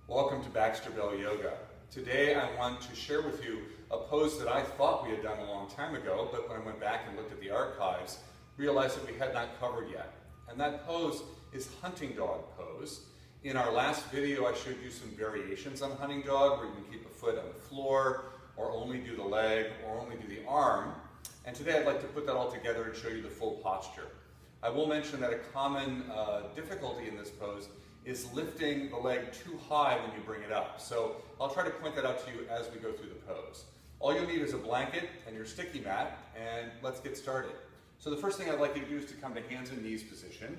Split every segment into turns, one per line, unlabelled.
Welcome to Baxter Yoga. Today I want to share with you a pose that I thought we had done a long time ago, but when I went back and looked at the archives, realized that we had not covered yet. And that pose is hunting dog pose. In our last video I showed you some variations on hunting dog, where you can keep a foot on the floor, or only do the leg, or only do the arm. And today I'd like to put that all together and show you the full posture. I will mention that a common difficulty in this pose is lifting the leg too high when you bring it up. So I'll try to point that out to you as we go through the pose. All you'll need is a blanket and your sticky mat, and let's get started. So the first thing I'd like you to do is to come to hands and knees position.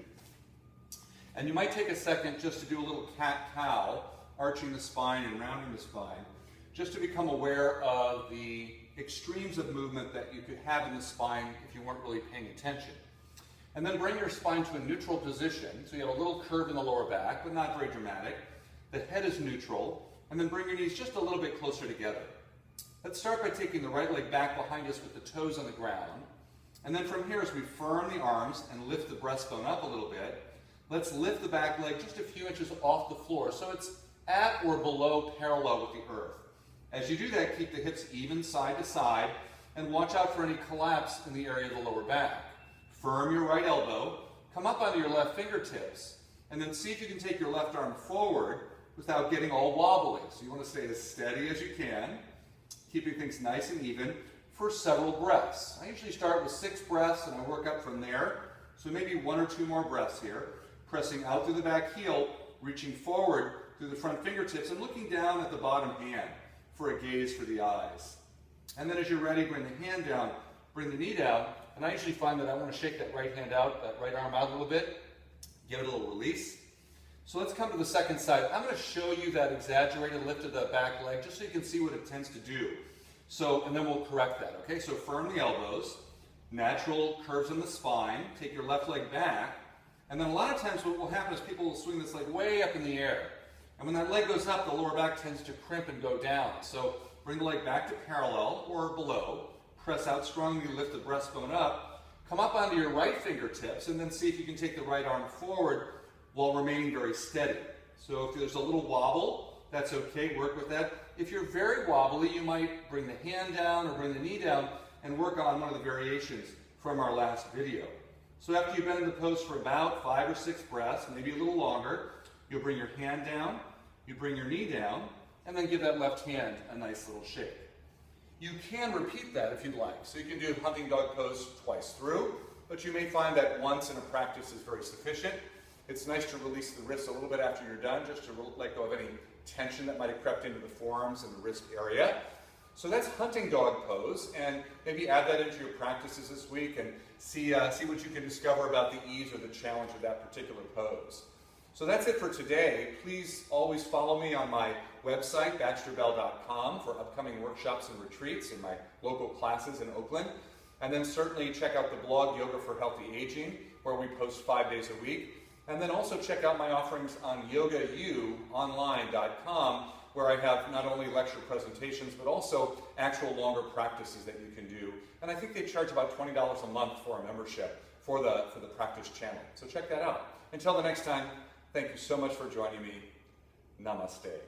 And you might take a second just to do a little cat-cow, arching the spine and rounding the spine, just to become aware of the extremes of movement that you could have in the spine if you weren't really paying attention. And then bring your spine to a neutral position, so you have a little curve in the lower back, but not very dramatic. The head is neutral, and then bring your knees just a little bit closer together. Let's start by taking the right leg back behind us with the toes on the ground. And then from here, as we firm the arms and lift the breastbone up a little bit, let's lift the back leg just a few inches off the floor, so it's at or below parallel with the earth. As you do that, keep the hips even side to side, and watch out for any collapse in the area of the lower back. Firm your right elbow, come up onto your left fingertips, and then see if you can take your left arm forward without getting all wobbly. So you want to stay as steady as you can, keeping things nice and even for several breaths. I usually start with 6 breaths and I work up from there. So maybe 1 or 2 more breaths here, pressing out through the back heel, reaching forward through the front fingertips and looking down at the bottom hand for a gaze for the eyes. And then as you're ready, bring the hand down, bring the knee down. And I usually find that I want to shake that right hand out, that right arm out a little bit, give it a little release. So let's come to the second side. I'm going to show you that exaggerated lift of the back leg just so you can see what it tends to do. So, and then we'll correct that, okay? So firm the elbows, natural curves in the spine, take your left leg back, and then a lot of times what will happen is people will swing this leg way up in the air. And when that leg goes up, the lower back tends to crimp and go down. So bring the leg back to parallel or below. Press out strongly, lift the breastbone up, come up onto your right fingertips, and then see if you can take the right arm forward while remaining very steady. So if there's a little wobble, that's okay, work with that. If you're very wobbly, you might bring the hand down or bring the knee down and work on one of the variations from our last video. So after you've been in the pose for about 5 or 6 breaths, maybe a little longer, you'll bring your hand down, you bring your knee down, and then give that left hand a nice little shake. You can repeat that if you'd like. So you can do hunting dog pose twice through, but you may find that once in a practice is very sufficient. It's nice to release the wrists a little bit after you're done, just to let go of any tension that might have crept into the forearms and the wrist area. So that's hunting dog pose, and maybe add that into your practices this week and see what you can discover about the ease or the challenge of that particular pose. So that's it for today. Please always follow me on my website, baxterbell.com, for upcoming workshops and retreats in my local classes in Oakland. And then certainly check out the blog, Yoga for Healthy Aging, where we post 5 days a week. And then also check out my offerings on yogauonline.com, where I have not only lecture presentations, but also actual longer practices that you can do. And I think they charge about $20 a month for a membership for the practice channel. So check that out. Until the next time, thank you so much for joining me. Namaste.